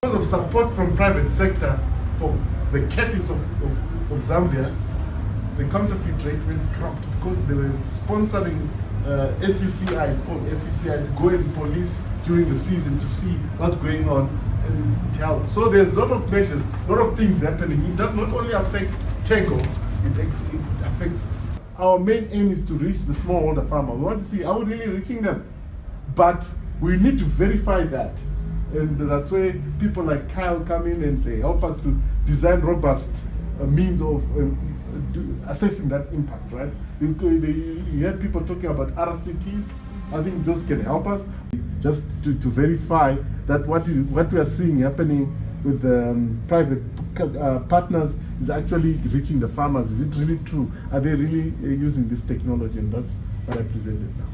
Because of support from private sector for the cafes of Zambia, the counterfeit rate went dropped because they were sponsoring SCCI, it's called SCCI, to go and police during the season to see what's going on and help. So there's a lot of measures, a lot of things happening. It does not only affect Tego, it affects. Our main aim is to reach the smallholder farmer. We want to see, are we really reaching them? But we need to verify that. And that's where people like Kyle come in and say, help us to design robust means of assessing that impact, right? You heard people talking about RCTs. I think those can help us just to verify that what we are seeing happening with private partners is actually reaching the farmers. Is it really true? Are they really using this technology? And that's what I presented now.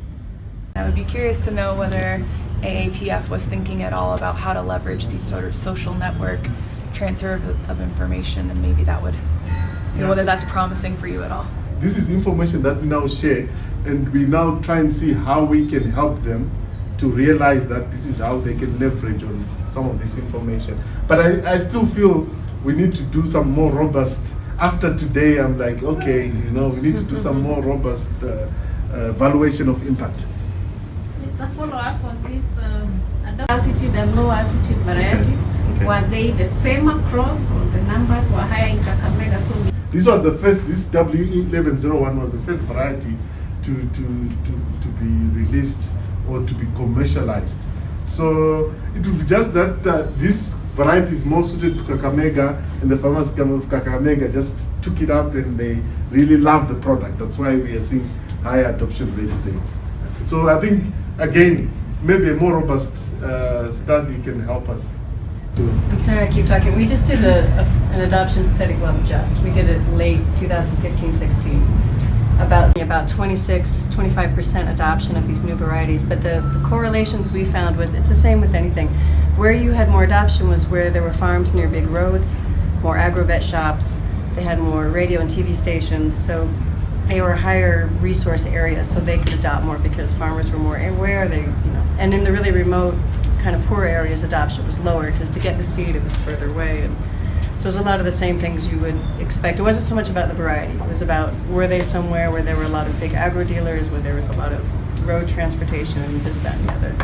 I would be curious to know whether AATF was thinking at all about how to leverage these sort of social network transfer of information, and maybe that would, whether that's promising for you at all. This is information that we now share, and we now try and see how we can help them to realize that this is how they can leverage on some of this information. But I still feel we need to do some more robust. After today, I'm like, okay, we need to do some more robust evaluation of impact. It's a follow-up on this altitude and low altitude varieties. Okay. Were they the same across, or the numbers were higher in Kakamega? So this was the first. This WE1101 was the first variety to be released or to be commercialized. So it would be just that this variety is more suited to Kakamega, and the farmers of Kakamega just took it up and they really love the product. That's why we are seeing higher adoption rates there. So I think, again, maybe a more robust study can help us. I'm sorry I keep talking. We just did an adoption study, we did it late 2015-16, about 25% adoption of these new varieties. But the correlations we found was it's the same with anything. Where you had more adoption was where there were farms near big roads, more agrovet shops, they had more radio and TV stations, so they were higher resource areas, so they could adopt more because farmers were more aware. And in the really remote, kind of poor areas, adoption was lower because to get the seed, it was further away. And so there's a lot of the same things you would expect. It wasn't so much about the variety. It was about, were they somewhere where there were a lot of big agro dealers, where there was a lot of road transportation, and this, that, and the other.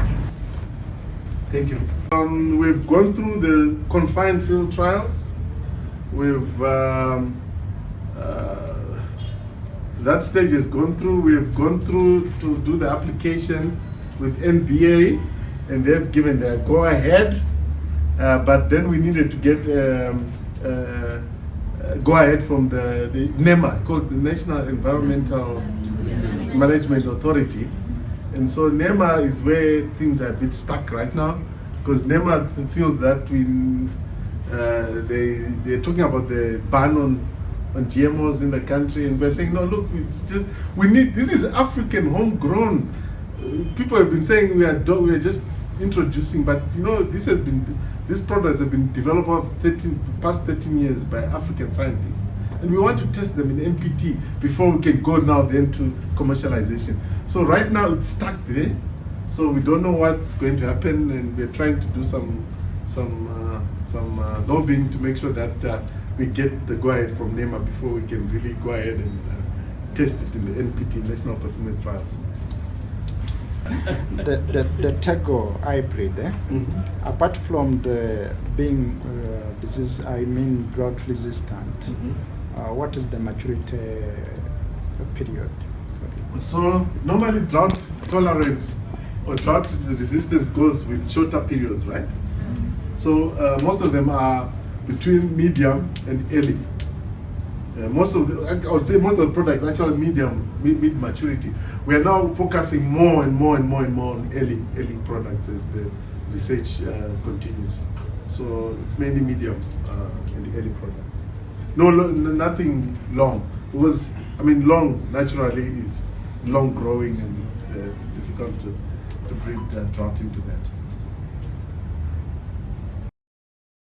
Thank you. We've gone through the confined field trials. That stage has gone through. We've gone through to do the application with NBA, and they've given their go-ahead. But then we needed to get go-ahead from the NEMA, called the National Environmental Management Authority. And so NEMA is where things are a bit stuck right now, because NEMA feels that they're talking about the ban on GMOs in the country, and we're saying, no, look, it's just, this is African homegrown. People have been saying we are just introducing, but these products have been developed over past 13 years by African scientists, and we want to test them in MPT before we can go now then to commercialization. So right now it's stuck there, so we don't know what's going to happen, and we're trying to do some lobbying to make sure that we get the go-ahead from NEMA before we can really go ahead and test it in the NPT, National Performance Trials. the Tego hybrid, apart from the being disease, drought resistant, what is the maturity period for it? So normally drought tolerance or drought resistance goes with shorter periods, right? So most of them are between medium and early. I would say most of the products actually mid maturity. We are now focusing more and more on early products as the research continues. So it's mainly medium and early products. Nothing long. Long naturally is long growing, and it's difficult to breed drought into that.